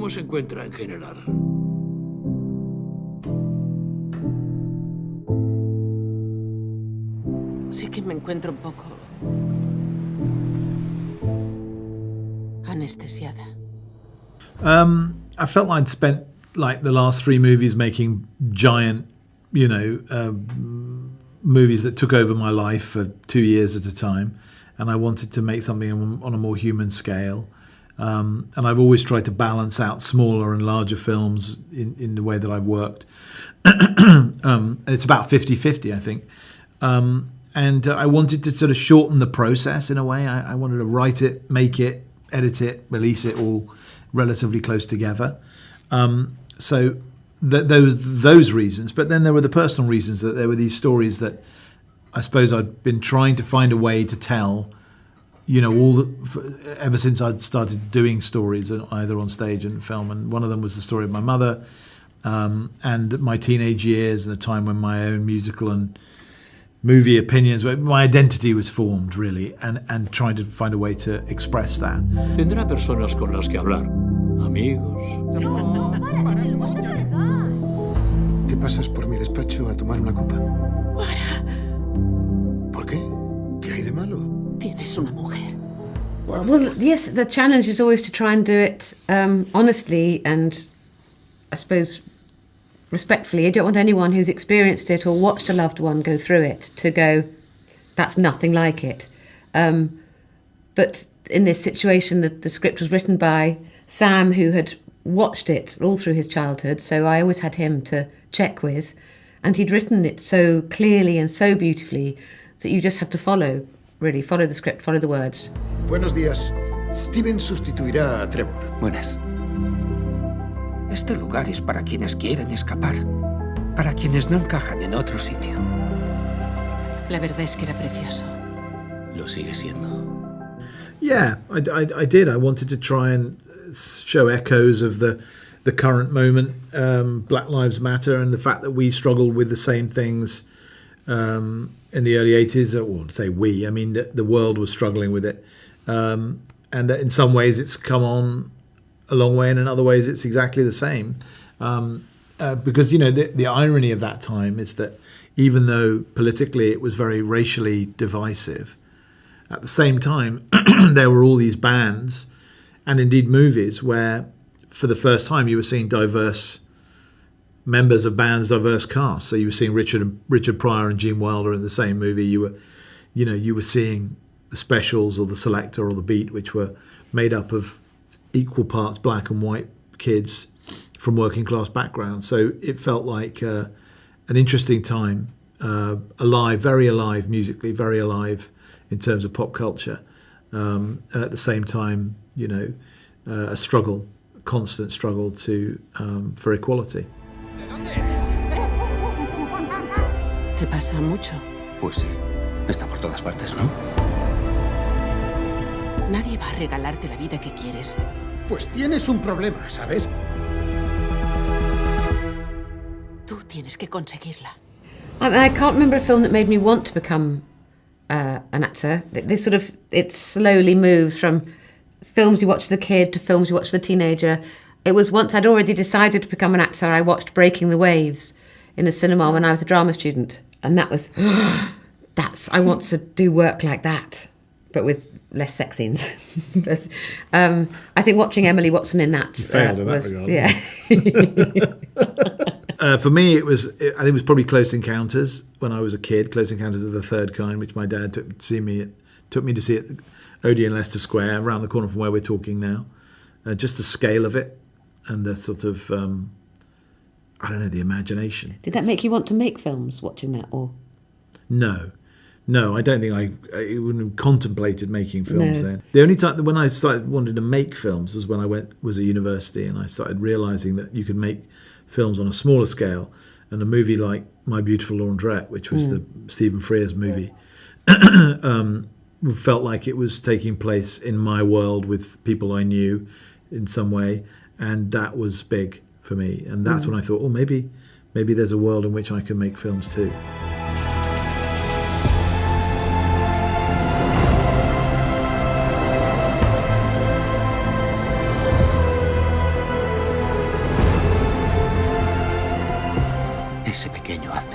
¿Cómo se encuentra en general? Sí que me encuentro un poco anestesiada. I felt I'd spent like the last 3 movies making giant, movies that took over my life for 2 years at a time, and I wanted to make something on a more human scale. And I've always tried to balance out smaller and larger films in the way that I've worked. It's about 50-50, I think. And I wanted to sort of shorten the process in a way. I wanted to write it, make it, edit it, release it all relatively close together. So those reasons. But then there were the personal reasons, that there were these stories that I suppose I'd been trying to find a way to tell, ever since I'd started doing stories, either on stage and film. And one of them was the story of my mother, and my teenage years, and a time when my own musical and movie opinions, my identity was formed, really, and trying to find a way to express that. Tendrá personas con las que hablar. Amigos. No, para, que te lo vas a cargar. ¿Te pasas por mi despacho a tomar una copa? Para. ¿Por qué? ¿Qué hay de malo? Tienes una mujer. Well, yes, the challenge is always to try and do it honestly and, I suppose, respectfully. I don't want anyone who's experienced it or watched a loved one go through it to go, that's nothing like it. But in this situation, the script was written by Sam, who had watched it all through his childhood, so I always had him to check with, and he'd written it so clearly and so beautifully that you just had to follow the script, follow the words. Buenos días. Steven sustituirá a Trevor. Buenas. Este lugar es para quienes quieren escapar, para quienes no encajan en otro sitio. La verdad es que era precioso. Lo sigue siendo. Yeah, I did. I wanted to try and show echoes of the current moment, Black Lives Matter, and the fact that we struggled with the same things in the early 80s, or say we, I mean the world was struggling with it. And that in some ways it's come on a long way, and in other ways it's exactly the same. Because, the irony of that time is that even though politically it was very racially divisive, at the same time there were all these bands and indeed movies where for the first time you were seeing diverse members of bands, diverse casts. So you were seeing Richard Pryor and Gene Wilder in the same movie. You were seeing the Specials or the Selector or the Beat, which were made up of equal parts black and white kids from working class backgrounds. So it felt like an interesting time, alive, very alive musically, very alive in terms of pop culture, and at the same time, a struggle, a constant struggle for equality. ¿Te pasa mucho? Pues sí, está por todas partes, ¿no? Nadie va a regalarte la vida que quieres. Pues tienes un problema, ¿sabes? Tú tienes que conseguirla. I can't remember a film that made me want to become an actor. It slowly moves from films you watch as a kid to films you watch as a teenager. It was once I'd already decided to become an actor, I watched Breaking the Waves in the cinema when I was a drama student. And that was, I want to do work like that, but with less sex scenes. But, I think watching Emily Watson in that failed in was, that regard. Yeah. For me, I think it was probably Close Encounters when I was a kid. Close Encounters of the Third Kind, which my dad took me to see at Odeon Leicester Square, around the corner from where we're talking now. Just the scale of it and the sort of, the imagination. Did that make you want to make films watching that, or? No, I don't think I even have contemplated making films No. then. The only time when I started wanting to make films was when I was at university, and I started realising that you could make films on a smaller scale. And a movie like My Beautiful Laundrette, which was the Stephen Frears movie, felt like it was taking place in my world with people I knew in some way, and that was big for me. And that's when I thought, maybe there's a world in which I can make films too. ese pequeño haz